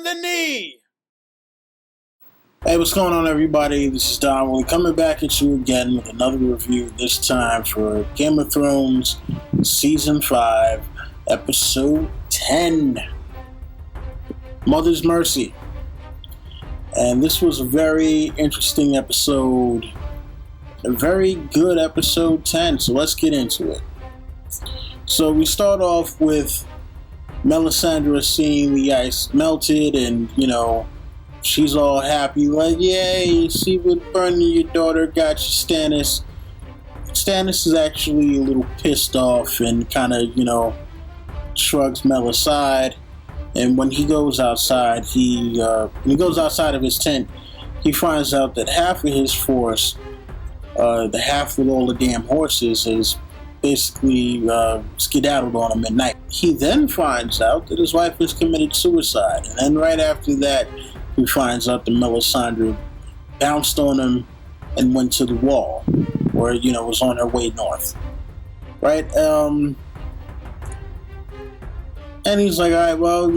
the knee. Hey, what's going on, everybody? This is Don. We're coming back at you again with another review, this time for Game of Thrones Season 5, Episode 10, Mother's Mercy. And this was a very interesting episode, a very good episode 10, so let's get into it. So we start off with Melisandre seeing the ice melted, and, she's all happy, like, yay, see what burning your daughter got you, Stannis. Stannis is actually a little pissed off and kind of, shrugs Mel aside. And when he goes outside, when he goes outside of his tent, he finds out that half of his force, the half with all the damn horses, is basically skedaddled on him at night. He then finds out that his wife has committed suicide. And then right after that, he finds out that Melisandre bounced on him and went to the wall, or, was on her way north. Right? And he's like, all right, well,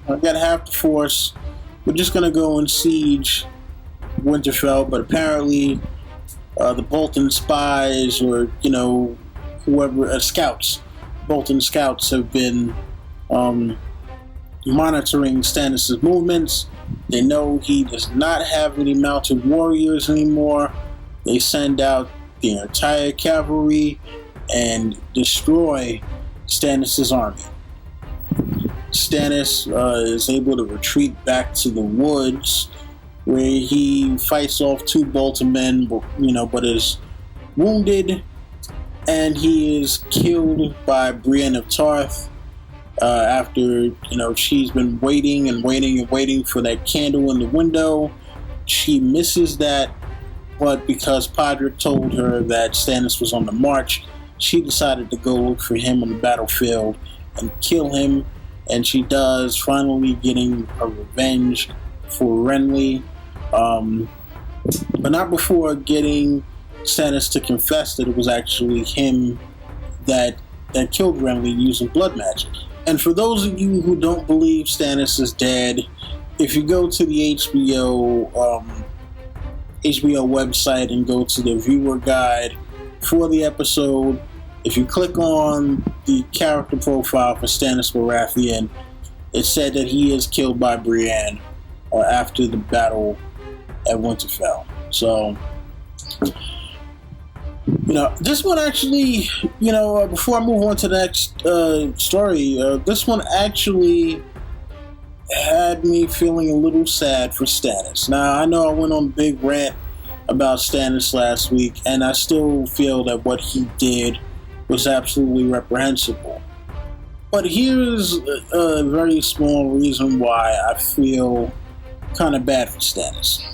I got half the force. We're just going to go and siege Winterfell. But apparently, the Bolton spies, or, whoever, scouts, Bolton scouts have been monitoring Stannis' movements. They know he does not have any mounted warriors anymore. They send out the entire cavalry and destroy Stannis' army. Stannis is able to retreat back to the woods, where he fights off two Bolton men, but is wounded, and he is killed by Brienne of Tarth. After, she's been waiting for that candle in the window. She misses that, but because Podrick told her that Stannis was on the march, she decided to go look for him on the battlefield and kill him, and she does, finally getting her revenge for Renly, but not before getting Stannis to confess that it was actually him that killed Renly using blood magic. And for those of you who don't believe Stannis is dead, if you go to the HBO website and go to the viewer guide for the episode, if you click on the character profile for Stannis Baratheon, it said that he is killed by Brienne after the battle at Winterfell. So, this one actually, before I move on to the next story, this one actually had me feeling a little sad for Stannis. Now, I know I went on a big rant about Stannis last week, and I still feel that what he did was absolutely reprehensible. But here's a very small reason why I feel kind of bad for Stannis.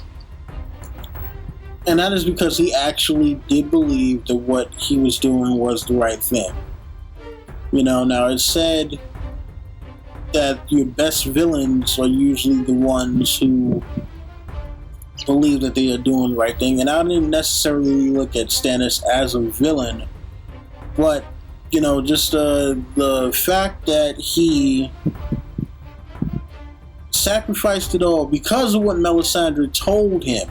And that is because he actually did believe that what he was doing was the right thing. Now it's said that your best villains are usually the ones who believe that they are doing the right thing. And I didn't necessarily look at Stannis as a villain, but, just the fact that he sacrificed it all because of what Melisandre told him.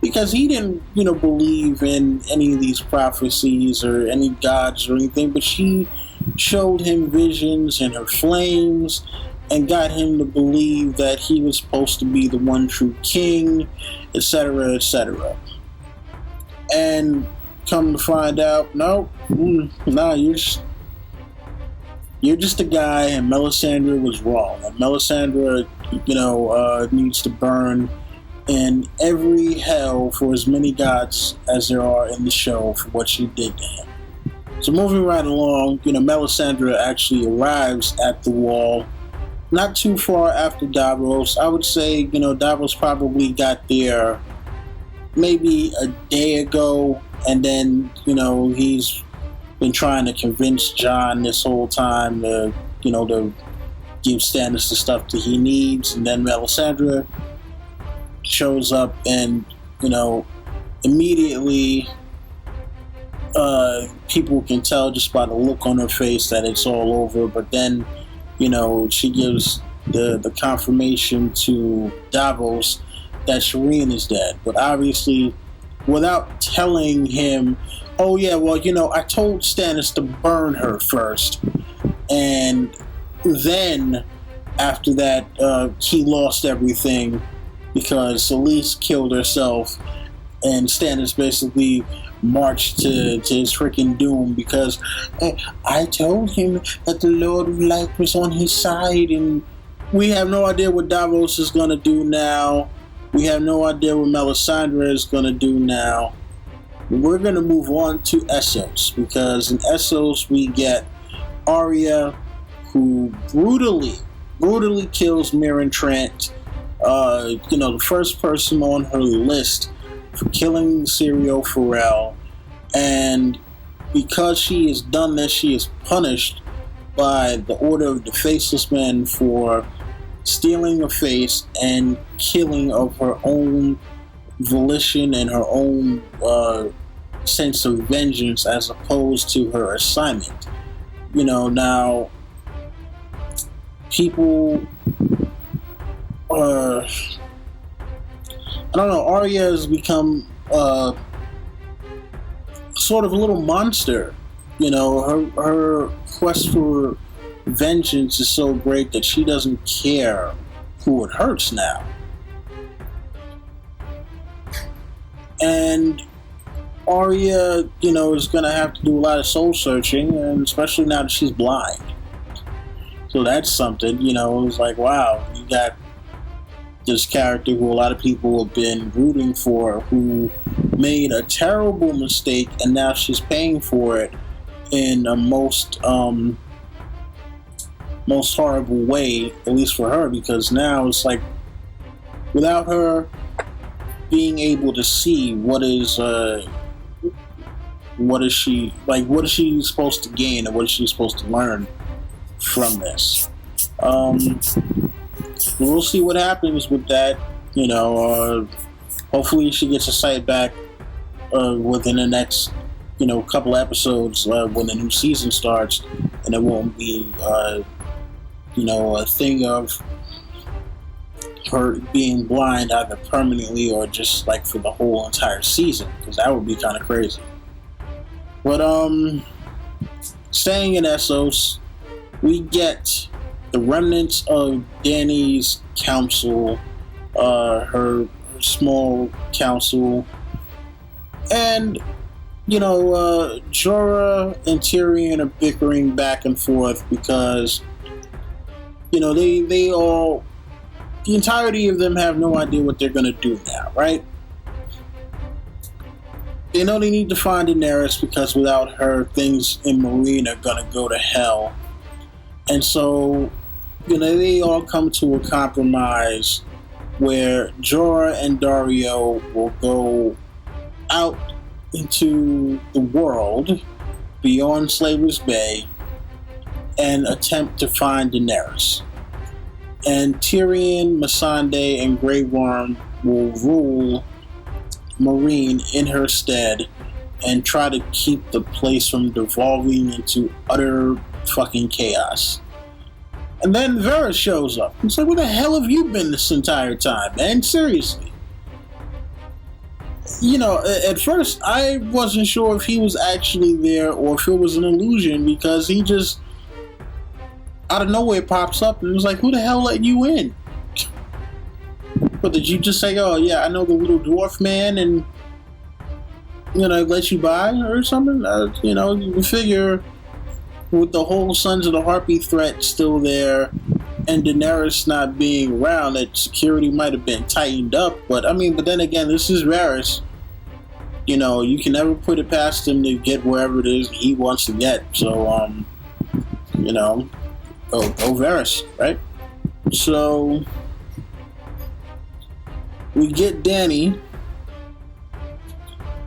Because he didn't, believe in any of these prophecies or any gods or anything, but she showed him visions and her flames and got him to believe that he was supposed to be the one true king, etc., etc. And come to find out, no, you're just a guy, and Melisandre was wrong. And Melisandre, needs to burn in every hell for as many gods as there are in the show for what she did to him. So moving right along, Melisandre actually arrives at the wall not too far after Davos. I would say, Davos probably got there maybe a day ago, and then, he's been trying to convince Jon this whole time to give Stannis the stuff that he needs, and then Melisandre shows up and, immediately people can tell just by the look on her face that it's all over. But then, she gives the confirmation to Davos that Shireen is dead. But obviously, without telling him, oh yeah, well, I told Stannis to burn her first, and then after that, he lost everything because Selyse killed herself, and Stannis basically marched to his freaking doom because I told him that the Lord of Light was on his side, and we have no idea what Davos is going to do now. We have no idea what Melisandre is going to do now. We're going to move on to Essos, because in Essos we get Arya, who brutally kills Mirren Trent. The first person on her list for killing Syrio Forel, and because she has done this, she is punished by the Order of the Faceless Men for stealing a face and killing of her own volition and her own sense of vengeance as opposed to her assignment. Now people I don't know, Arya has become sort of a little monster. Her quest for vengeance is so great that she doesn't care who it hurts now. And Arya, is going to have to do a lot of soul searching, and especially now that she's blind. So that's something, it's like, wow, you got this character who a lot of people have been rooting for, who made a terrible mistake, and now she's paying for it in a most horrible way, at least for her, because now it's like, without her being able to see what is she supposed to gain, and what is she supposed to learn from this. We'll see what happens with that. Hopefully she gets her sight back within the next couple episodes when the new season starts, and it won't be a thing of her being blind either permanently or just like for the whole entire season, because that would be kind of crazy. But staying in Essos, we get the remnants of Dany's council, her small council, and Jorah and Tyrion are bickering back and forth because they all, the entirety of them, have no idea what they're gonna do now, right? They know they need to find Daenerys because without her, things in Meereen are gonna go to hell. And so, they all come to a compromise where Jorah and Daario will go out into the world beyond Slaver's Bay and attempt to find Daenerys. And Tyrion, Missandei, and Grey Worm will rule Meereen in her stead and try to keep the place from devolving into utter fucking chaos. And then Varys shows up. He's like, where the hell have you been this entire time, man? Seriously. At first I wasn't sure if he was actually there or if it was an illusion, because he just out of nowhere pops up and was like, who the hell let you in? But did you just say, oh yeah, I know the little dwarf man, and let you by or something? You figure with the whole Sons of the Harpy threat still there and Daenerys not being around, that security might have been tightened up. But then again, this is Varys. You can never put it past him to get wherever it is he wants to get. So, go Varys, right? So we get Dany,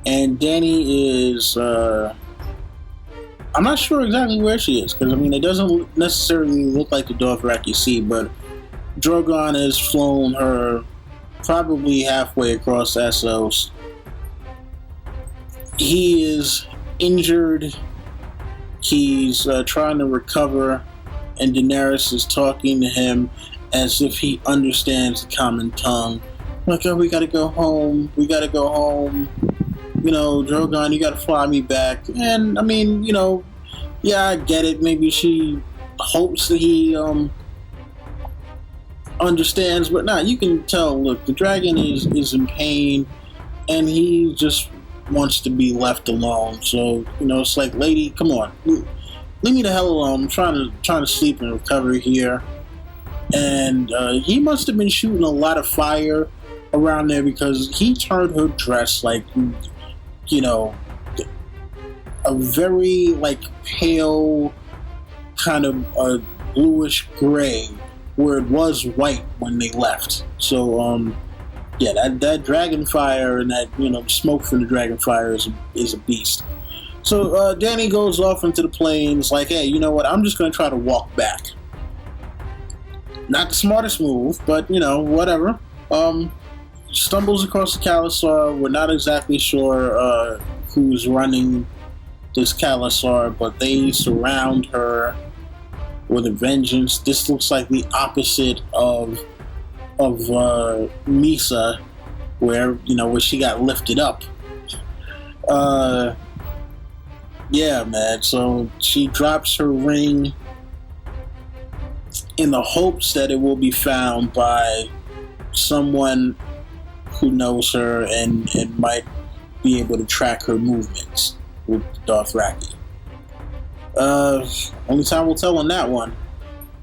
and Dany is I'm not sure exactly where she is, because it doesn't necessarily look like the Dothraki Sea, but Drogon has flown her probably halfway across Essos. He is injured. He's trying to recover, and Daenerys is talking to him, as if he understands the common tongue. Like, oh, we gotta go home. We gotta go home. Drogon, you gotta fly me back. And I mean, yeah, I get it. Maybe she hopes that he understands, but nah, you can tell. Look, the dragon is in pain, and he just wants to be left alone. So it's like, lady, come on, leave me the hell alone. I'm trying to sleep and recover here. And he must have been shooting a lot of fire around there, because he turned her dress like, a very like pale kind of bluish gray, where it was white when they left. So yeah, that dragon fire and that smoke from the dragon fire is a beast. So Dany goes off into the plains like, hey, you know what? I'm just going to try to walk back. Not the smartest move, but whatever. Stumbles across the Khalasar. We're not exactly sure who's running this Khalasar, but they surround her with a vengeance. This looks like the opposite of Misa, where she got lifted up. Yeah, man. So she drops her ring in the hopes that it will be found by someone who knows her and might be able to track her movements with Dothraki. Only time will tell on that one,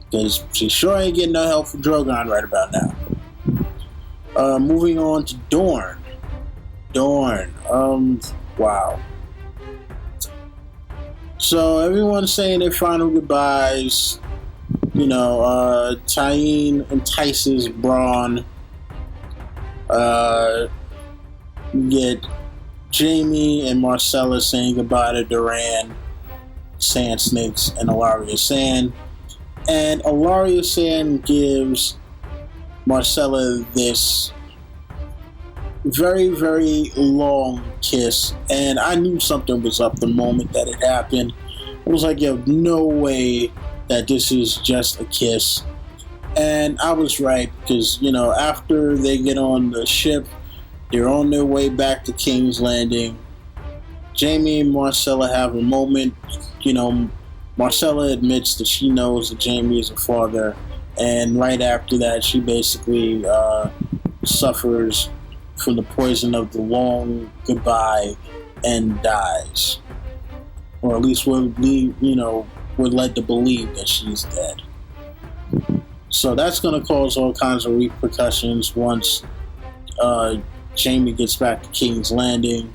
because she sure ain't getting no help from Drogon right about now. Moving on to Dorne. Wow. So everyone's saying their final goodbyes. Tyene entices Bronn. We get Jaime and Myrcella saying goodbye to Doran, Sand Snakes, and Ellaria Sand. And Ellaria Sand gives Myrcella this very, very long kiss. And I knew something was up the moment that it happened. I was like, yo, no way that this is just a kiss. And I was right, because, after they get on the ship, they're on their way back to King's Landing. Jaime and Myrcella have a moment. Myrcella admits that she knows that Jaime is a father, and right after that, she basically suffers from the poison of the long goodbye and dies. Or at least we're led to believe that she's dead. So that's going to cause all kinds of repercussions once Jaime gets back to King's Landing.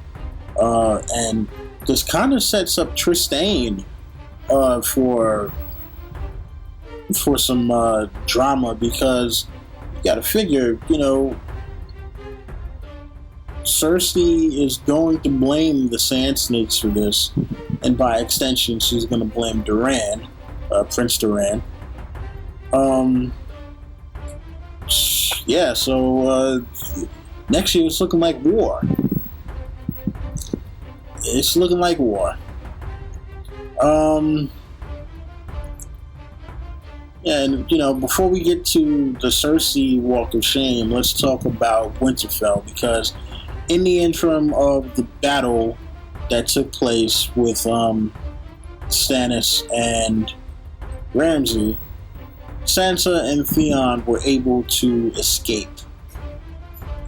And this kind of sets up Trystane for some drama, because you got to figure, Cersei is going to blame the Sand Snakes for this, and by extension, she's going to blame Doran, Prince Doran. Yeah, so next year it's looking like war. It's looking like war. And before we get to the Cersei Walk of Shame, let's talk about Winterfell, because in the interim of the battle that took place with Stannis and Ramsay, Sansa and Theon were able to escape.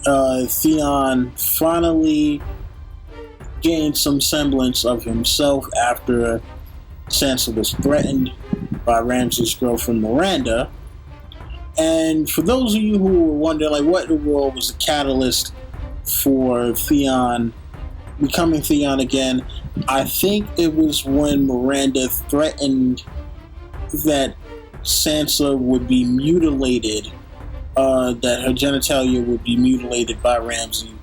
Theon finally gained some semblance of himself after Sansa was threatened by Ramsay's girlfriend Miranda. And for those of you who were wondering, like, what in the world was the catalyst for Theon becoming Theon again, I think it was when Miranda threatened that Sansa would be mutilated, that her genitalia would be mutilated by Ramsay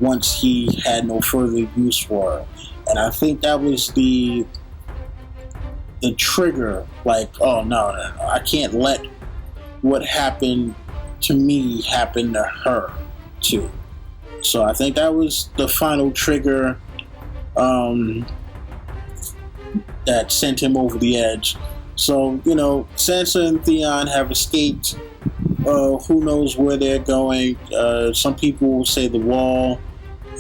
once he had no further use for her. And I think that was the trigger, like, oh no, I can't let what happened to me happen to her too. So I think that was the final trigger that sent him over the edge. So, Sansa and Theon have escaped Who knows where they're going? Some people will say the Wall.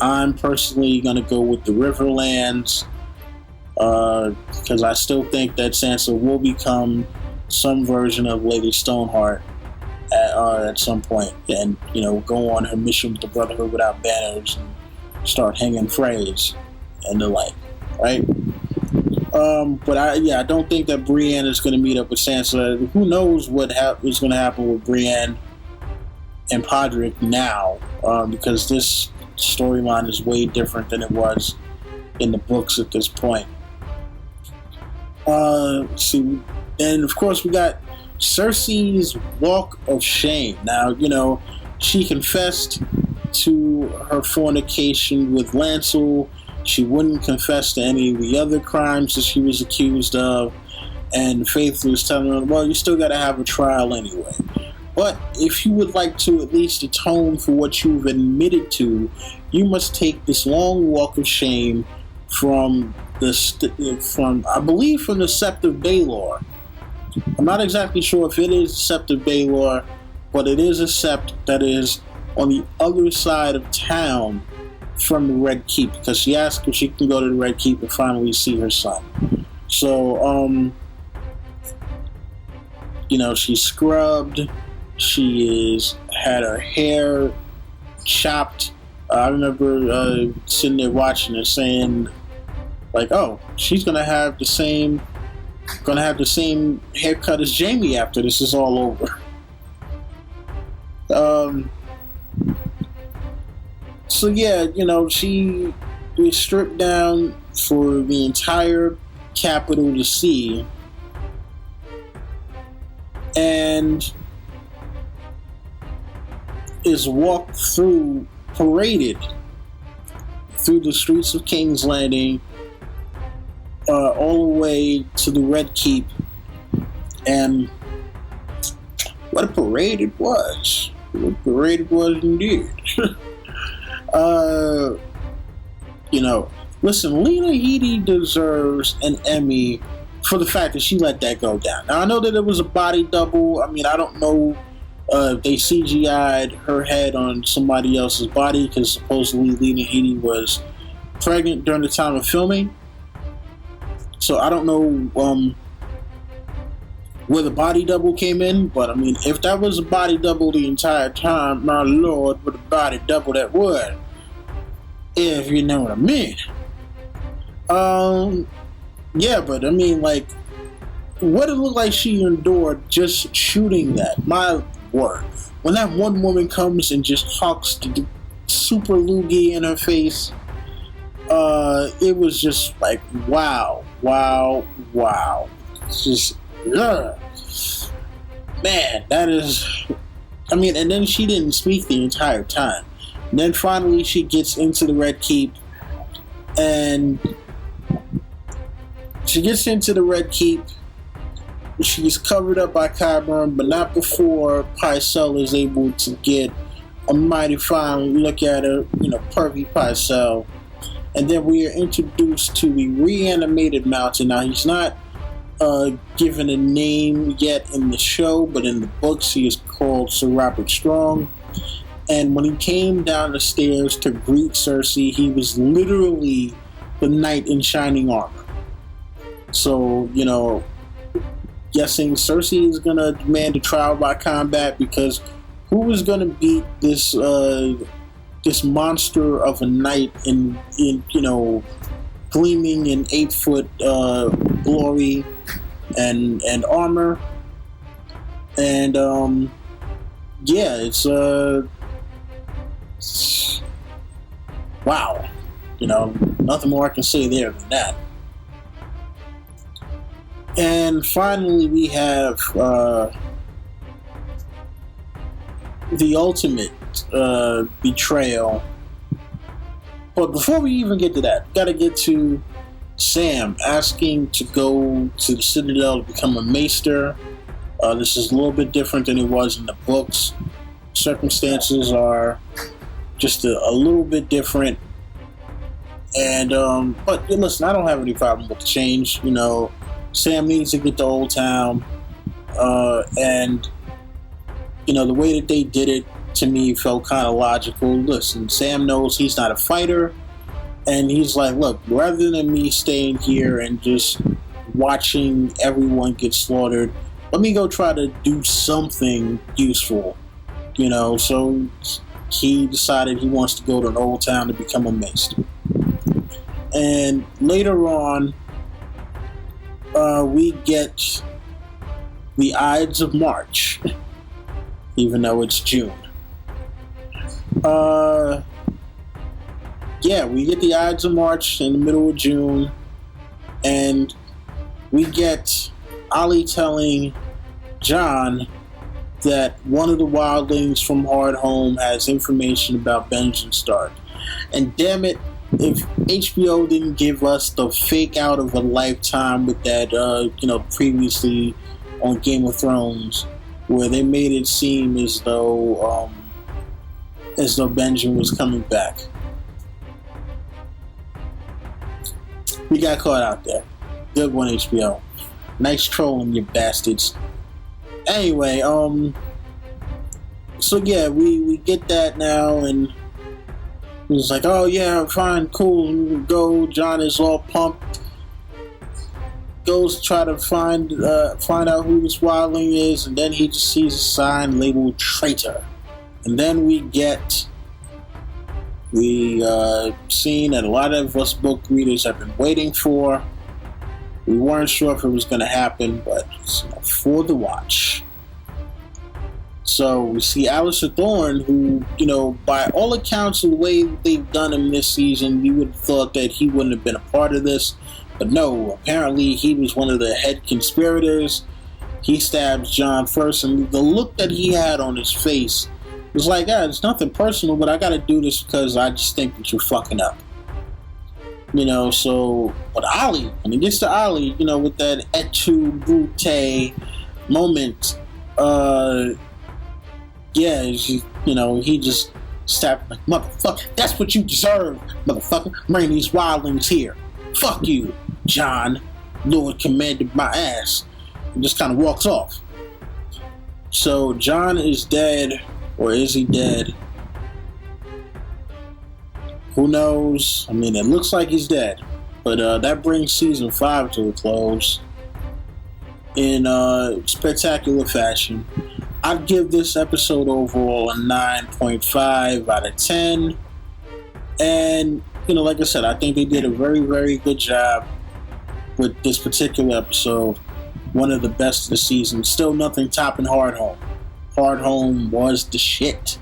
I'm personally going to go with the Riverlands because I still think that Sansa will become some version of Lady Stoneheart at some point, and go on her mission with the Brotherhood without banners and start hanging phrase and the like, right? But I don't think that Brienne is going to meet up with Sansa. Who knows what is going to happen with Brienne and Podrick now, because this storyline is way different than it was in the books at this point. See, and of course we got Cersei's walk of shame. Now, she confessed to her fornication with Lancel. She wouldn't confess to any of the other crimes that she was accused of, and Faith was telling her, well, you still got to have a trial anyway. But if you would like to at least atone for what you've admitted to, you must take this long walk of shame from I believe from the Sept of Baelor. I'm not exactly sure if it is Sept of Baelor, but it is a sept that is on the other side of town from the Red Keep, because she asked if she can go to the Red Keep and finally see her son. So, she's scrubbed. She had her hair chopped. I remember sitting there watching her saying, like, oh, she's gonna have the same haircut as Jaime after this is all over. So yeah, she was stripped down for the entire capital to see, and is paraded through the streets of King's Landing, all the way to the Red Keep. And what a parade it was. What a parade it was indeed. Listen, Lena Headey deserves an Emmy for the fact that she let that go down. Now, I know that it was a body double. I mean, I don't know if they CGI'd her head on somebody else's body, because supposedly Lena Headey was pregnant during the time of filming. So I don't know where the body double came in, but I mean, if that was a body double the entire time, my lord, what a body double that was. If you know what I mean. Yeah, but I mean, like, what it looked like she endured just shooting that, my word. When that one woman comes and just hawks the super loogie in her face, it was just like, wow. It's just, man, that is, I mean, and then she didn't speak the entire time. And then finally she gets into the Red Keep, and she's covered up by Qyburn, but not before Pycelle is able to get a mighty fine look at her, pervy Pycelle. And then we are introduced to the reanimated Mountain. Now, he's not given a name yet in the show, but in the books he is called Sir Robert Strong. And when he came down the stairs to greet Cersei, he was literally the knight in shining armor. So, guessing Cersei is going to demand a trial by combat, because who is going to beat this this monster of a knight in gleaming in 8-foot glory and armor? And yeah, it's wow. Nothing more I can say there than that. And finally, we have the ultimate betrayal. But before we even get to that, gotta get to Sam asking to go to the Citadel to become a maester. This is a little bit different than it was in the books. Circumstances are just a little bit different. And but listen, I don't have any problem with the change. Sam needs to get to Old Town, and the way that they did it to me felt kind of logical. Listen, Sam knows he's not a fighter, and he's like, look, rather than me staying here and just watching everyone get slaughtered, let me go try to do something useful, so he decided he wants to go to an old town to become a mace. And later on, we get the Ides of March, even though it's June. We get the Ides of March in the middle of June, and we get Ollie telling John that one of the wildlings from Hard Home has information about Benjamin Stark. And damn it, if HBO didn't give us the fake out of a lifetime with that, previously on Game of Thrones, where they made it seem as though Benjamin was coming back. We got caught out there. Good one, HBO. Nice trolling, you bastards. Anyway, we get that now, and he's like, oh yeah, fine, cool, go. John is all pumped. Goes to try to find out who this wildling is, and then he just sees a sign labeled traitor. And then we get the scene that a lot of us book readers have been waiting for. We weren't sure if it was going to happen, but it's for the watch. So we see Alistair Thorne, who, by all accounts of the way they've done him this season, you would have thought that he wouldn't have been a part of this. But no, apparently he was one of the head conspirators. He stabs John first, and the look that he had on his face was like, it's nothing personal, but I got to do this because I just think that you're fucking up. But Ollie, when he gets to Ollie, with that et tu, brute moment, he just stabbed like, motherfucker, that's what you deserve, motherfucker. Bring these wildlings here. Fuck you, John. Lord commanded my ass. And just kind of walks off. So John is dead, or is he dead? Who knows? I mean, it looks like he's dead. But that brings season 5 to a close in spectacular fashion. I'd give this episode overall a 9.5 out of 10. And, like I said, I think they did a very, very good job with this particular episode. One of the best of the season. Still nothing topping Hard Home. Hard Home was the shit.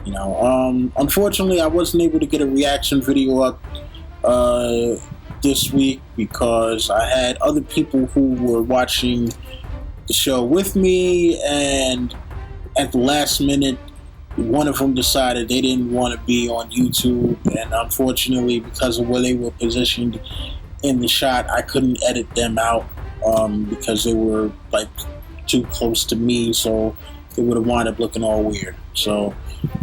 Unfortunately, I wasn't able to get a reaction video up this week because I had other people who were watching the show with me, and at the last minute, one of them decided they didn't want to be on YouTube, and unfortunately, because of where they were positioned in the shot, I couldn't edit them out because they were like too close to me, so it would have wound up looking all weird. So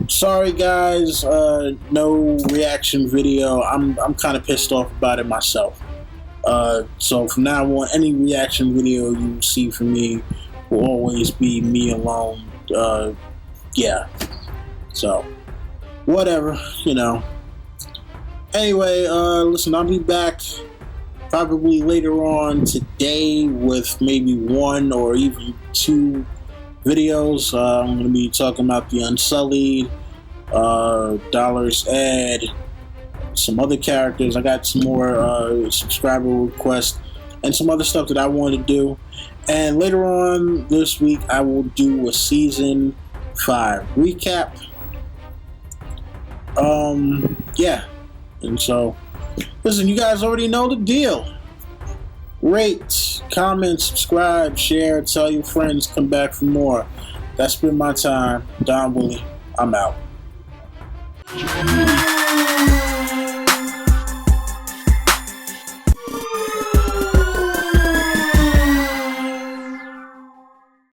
sorry guys, no reaction video. I'm kind of pissed off about it myself. So from now on, any reaction video you see from me will always be me alone. So whatever, Anyway, listen, I'll be back probably later on today with maybe 1 or even 2 videos. I'm going to be talking about the Unsullied, Dollars Ed, some other characters. I got some more subscriber requests and some other stuff that I want to do. And later on this week, I will do a season 5 recap. And so, listen, you guys already know the deal. Rate, comment, subscribe, share, tell your friends, come back for more. That's been my time. Don Willie, I'm out.